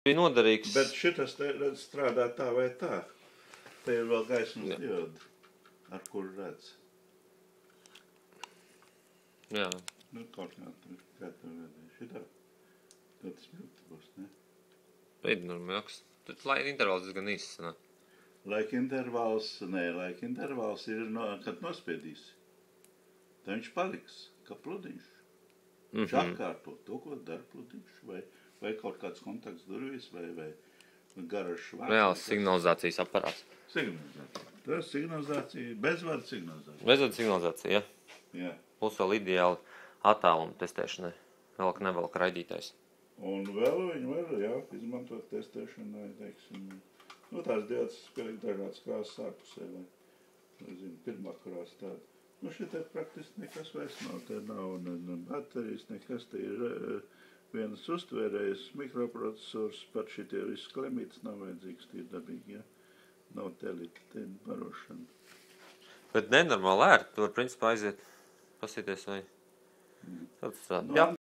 bija noderīgs. Bet šitas te strādā tā vai tā. Te ir vēl gaismas dioda, ar kuru redz. Jā. Nu, kaut kā tu redzi. Šitā. Tad tas milti būs, ne? Pēd normāks. Tad laika intervāls diezgan īsts, ne? Laika intervāls ir, kad nospiedīsi. Tā viņš paliks, kā pludiņš. Viņš atkārto to, ko dara pludiņš. Vai kaut kāds kontakts durvīs, vai garažs vārds. Reāls signalizācijas aparāts. Signalizācija. Tā ir signalizācija, bezvārda signalizācija. Bezvārda signalizācija, ja? Jā. Plus vēl ideāli attāluma testēšanai. Nevelk raidītājs. Un vēl viņi var, izmantot testēšanai, teiksim, tās diodas spēlīgi dažādas krāsas ārpusē, vai, nezinu, pirmā krāsa tāda. Šitai praktiski nekas vairs nav, te nav ne baterijas, nekas, te ir vienas uztvērējas mikroprocesors, pat šitie visi klemītas nav vajadzīgs, tie ir dabīgi, ja? Nav telita, te ir barošana. Bet nenormāli ērti, tu var principā aiziet, pasīties vai... Jā.